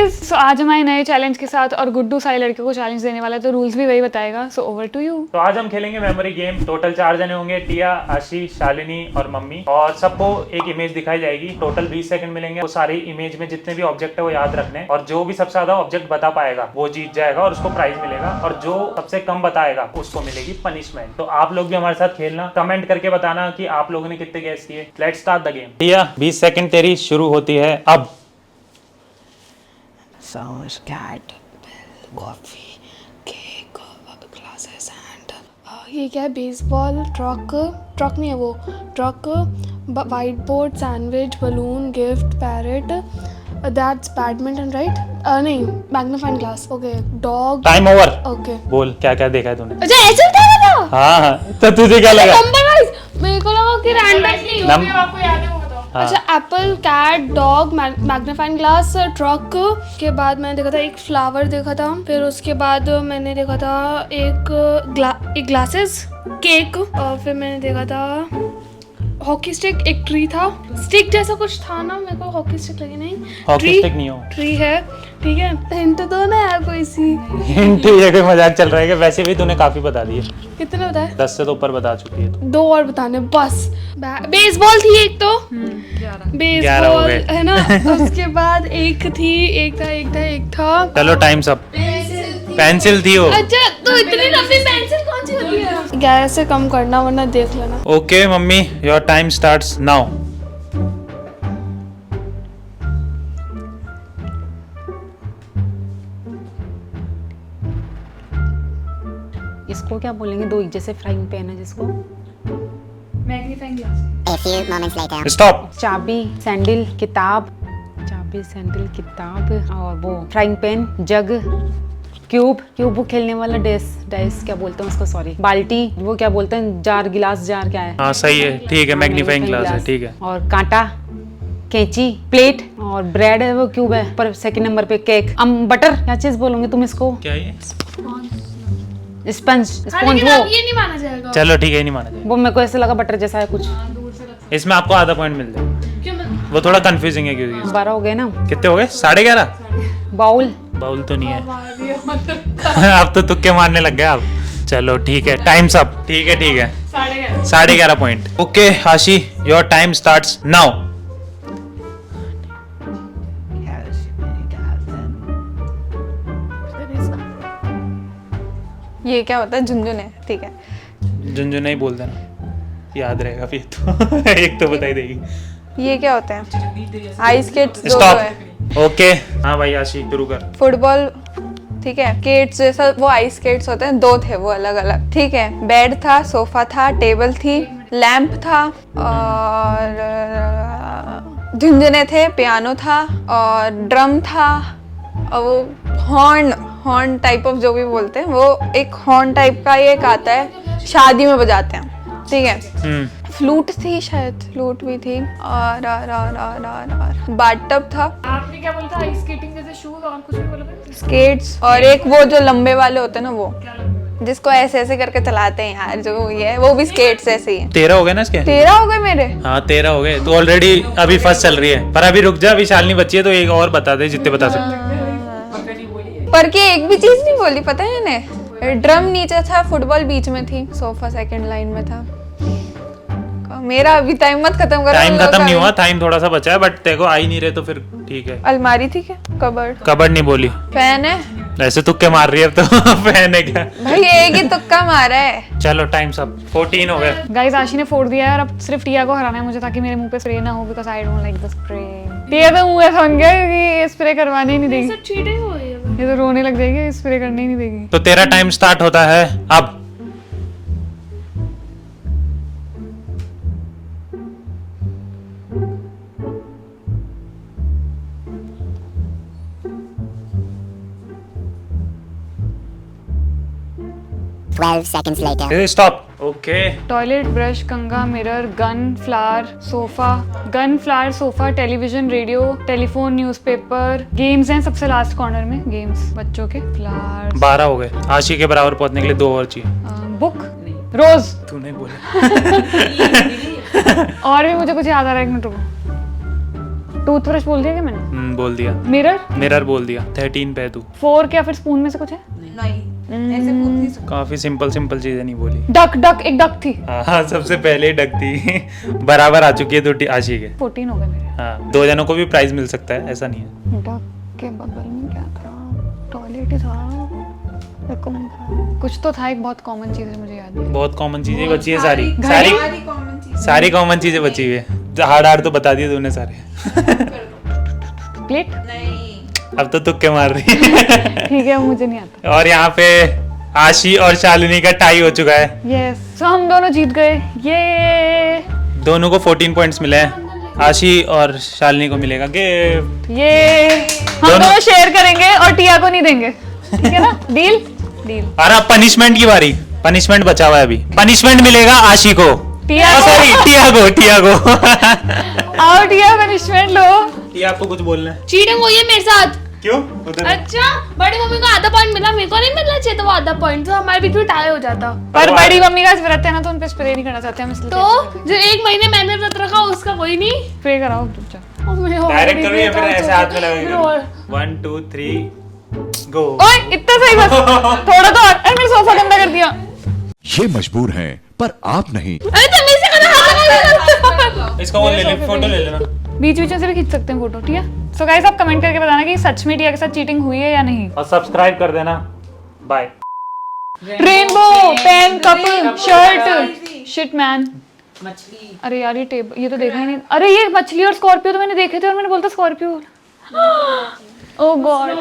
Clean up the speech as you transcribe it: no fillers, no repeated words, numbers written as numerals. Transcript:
Guys, सो आज हमारे नए चैलेंज के साथ और गुड्डू सारी लड़कियों को चैलेंज देने वाला है, तो रूल्स भी वही बताएगा। So over to you. तो आज हम खेलेंगे मेमोरी गेम। टोटल 4 जने होंगे, टिया, आशीष, शालिनी और मम्मी, और सबको एक इमेज दिखाई जाएगी। टोटल 20 सेकंड मिलेंगे। वो सारी इमेज में जितने भी ऑब्जेक्ट है वो याद रखने, और जो भी सबसे ज्यादा ऑब्जेक्ट बता पाएगा वो जीत जाएगा और उसको प्राइज मिलेगा, और जो सबसे कम बताएगा उसको मिलेगी पनिशमेंट। तो आप लोग भी हमारे साथ खेलना, कमेंट करके बताना कि आप लोगों ने कितने गैस किए। Let's start the game. Tia, 20 second तेरी शुरू होती है अब। Sounds cat, coffee, cake, glasses and ये क्या है? बेसबॉल, ट्रक नहीं है वो, truck, white board, sandwich, balloon, gift, parrot, that's badminton right? नहीं, magnifying glass, okay, dog, time over. Okay. बोल क्या क्या देखा है तूने? अच्छा ऐसे होता है? हाँ, तो तुझे क्या लगा? नंबर वाइज मेरे को लगा कि रैंडम। आपको याद है वो बताओ। हाँ। अच्छा, apple, cat, dog, magnifying glass, truck के बाद मैंने देखा था एक फ्लावर देखा था, फिर उसके बाद मैंने देखा था एक ग्लासेस, केक, और फिर मैंने देखा था हॉकी स्टिक, एक ट्री था, स्टिक जैसा कुछ था ना, मेरे को हॉकी स्टिक लगी नहीं। हॉकी स्टिक नहीं हो। ट्री है, ठीक है। हिंट दो ना यार कोई सी। हिंट ये कोई मजाक चल रहा है कि? वैसे भी तूने काफी बता दिए। कितने बताए? 10 से तो ऊपर बता चुकी है तू। 2 और बताने बस। बेसबॉल थी एक तो, 11 हो बेसबॉल गए। है ना। उसके बाद एक थी, एक था। चलो टाइम सब। पेंसिल थी वो। अच्छा, तो इतनी लंबी पेंसिल कौन सी होती है? 11 से कम करना वरना देख लेना। Okay mummy, your time starts now. इसको क्या बोलेंगे? दो एक जैसे फ्राइंग पैन है जिसको magnifying glass. A few moments later. Stop. चाबी, सैंडल, किताब, चाबी, सैंडल, किताब, और वो फ्राइंग पैन, जग, क्यूब वो खेलने वाला डाइस क्या बोलते हैं उसको, सॉरी, बाल्टी, वो क्या बोलते हैं, जार, गिलास, जार क्या है? हाँ सही है, ठीक है, मैग्नीफाइंग ग्लास है, ठीक है। और कांटा, कैंची, प्लेट, और ब्रेड है वो क्यूब है, पर सेकंड नंबर पे केक, बटर, क्या चीज बोलोगे तुम इसको? क्या ये? स्पंज, स्पॉन्ज, वो ये नहीं माना जाएगा। चलो ठीक है, नहीं माना जाए। वो मेरे को ऐसे लगा बटर जैसा है कुछ। इसमें आपको आधा पॉइंट मिल जाए। वो थोड़ा कंफ्यूजिंग है क्योंकि 12 हो गए ना। कितने हो गए? 11:30। बाउल, बाउल तो नहीं है। अब तो तुक्के मारने लग गए आप। चलो ठीक है, टाइम्स अप। ठीक है 11:30 पॉइंट। ओके आशी, योर टाइम स्टार्ट्स नाउ। ये क्या होता है? झुनझुने, ठीक है। झुनझुना ही बोल देना, याद रहेगा फिर तो। एक तो बताई देगी। ये क्या होते हैं? आइस स्केट्स, दो है। स्टॉप। ओके हाँ भाई आशी शुरू कर। फुटबॉल, ठीक है। स्केट्स जैसा वो आइस स्केट्स होते हैं, 2 थे वो अलग अलग, ठीक है। बेड था, सोफा था, टेबल थी, लैंप था, और झुनझुने थे, पियानो था, और ड्रम था, और वो हॉर्न टाइप ऑफ जो भी बोलते हैं, वो एक हॉर्न टाइप का एक आता है, शादी में बजाते हैं, ठीक है। फ्लूट थी शायद, फ्लूट भी थी, और बाथटब था। आपने क्या बोला था? आइस स्केटिंग जैसे शूज और कुछ भी बोला था? स्केट्स, और एक वो जो लंबे वाले होते हैं ना, वो जिसको ऐसे ऐसे करके चलाते हैं यार, जो ये है वो भी स्केट्स ऐसे ही है। 13 हो गए ना इसके? 13 हो गए मेरे। हाँ 13 हो गए। तो ऑलरेडी अभी फर्स्ट चल रही है, पर अभी रुक जा, अभी शालिनी बच्ची है तो एक और बता दे जितने बता सकते। पर की एक भी चीज नहीं बोली, पता है इन्हें? ड्रम नीचे था, फुटबॉल बीच में थी, सोफा सेकंड लाइन में था। मेरा अभी टाइम मत खत्म करो। टाइम खत्म नहीं हुआ, टाइम थोड़ा सा बचा है, बट तेको आ ही नहीं रहे तो फिर ठीक है। अलमारी थी क्या? कबर्ड नहीं बोली। फैन है। ऐसे तुक्के मार रही है अब तो। फैन है क्या? भाई एक ही तुक्का मारा है। चलो टाइम सब। 14 हो गए। गाइस, आशी ने 4 दिया है और अब सिर्फ टिया को हराना है मुझे, ताकि मेरे मुंह पे स्प्रे ना हो, because I don't like the spray. Tia तो मुंह ऐसा बन गया कि ये स्प्रे करवाने ही नहीं देगी। चीटिंग हो रही है। ये तो रोने लग जाएगी, स्प्रे करने ही नहीं देगी। तो तेरा टाइम स्टार्ट होता है अब। Twelve seconds later. Stop. Okay toilet, brush, कंघा, mirror, gun, flower, sofa, television, radio, telephone, newspaper, games हैं सबसे लास्ट कॉर्नर में, गेम्स बच्चों के, फ्लावर्स। 12 हो गए। आशी के बराबर पहुंचने के लिए 2 और चाहिए। बुक, रोज। तूने बोला। और भी मुझे कुछ याद आ रहा है, एक मिनट रुको। टूथब्रश बोल दिया क्या मैंने? बोल दिया। मिरर? मिरर बोल दिया। 13 पे तू। फोर्क या फिर स्पून में से कुछ है? काफी सिंपल चीजें नहीं बोली। डक, डक, एक डक थी। हाँ सबसे पहले ही डक थी। बराबर आ चुकी है तो आशी के। 14 हो गए मेरे। हाँ 2 जनों को भी प्राइज मिल सकता है, ऐसा नहीं है। डक के बगल में क्या था? टॉयलेट ही था। कुछ तो था, एक बहुत कॉमन चीज है, मुझे याद नहीं। बहुत कॉमन चीजें बची है सारी कॉमन चीजें बची हुई है। हार्ड तो बता दिए तूने सारे। प्लेट? अब तो तुक्के मार रही है। ठीक है, मुझे नहीं आता। और यहाँ पे आशी और शालिनी का टाई हो चुका है। यस, तो हम दोनों जीत गए। ये दोनों को 14 पॉइंट्स मिले हैं। आशी और शालिनी को मिलेगा गिफ्ट। ये हम दोनों शेयर करेंगे और टिया को नहीं देंगे, ठीक है ना? डील? डील। और अब पनिशमेंट की बारी। पनिशमेंट बचा हुआ है अभी। पनिशमेंट मिलेगा आशी को। टिया सॉरी टिया को। आओ टिया, पनिशमेंट लो। टिया आपको कुछ बोलना है? चीटिंग हुई है मेरे साथ। क्यों? उधर अच्छा, बड़ी मम्मी को आधा पॉइंट मिला, मेरे को नहीं मिलना चाहिए था वो आधा पॉइंट, तो हमारे बीच में टाई हो जाता। पर बड़ी मम्मी का व्रत है ना, तो उन पे स्प्रे नहीं करना चाहते हम, इसलिए तो जो 1 महीने मैंने व्रत रखा उसका कोई नहीं। स्प्रे कराओ चुपचाप। डायरेक्ट करो या फिर ऐसे हाथ में लगाएंगे? 1 2 3 गो। ओए इतना सही बस। थोड़ा तो और। अरे मेरा सोफा गंदा कर दिया। ये मजबूर हैं पर आप नहीं। अरे तुम इसे करना हाथ में। इसका वो ले ले, फोटो ले लेना। बीच बीच में से भी खींच सकते हैं फोटो, ठीक है? सो गाइस आप कमेंट करके बताना कि सच में टिया के साथ चीटिंग हुई है या नहीं। और सब्सक्राइब कर देना। Bye. Rainbow, pen, cup, shirt, shit man. मछली। अरे यार ये टेबल, ये तो देखा ही नहीं। अरे ये मछली और स्कॉर्पियो तो मैंने देखे थे और मैंने बोलता स्कॉर्पियो। ओह गॉड।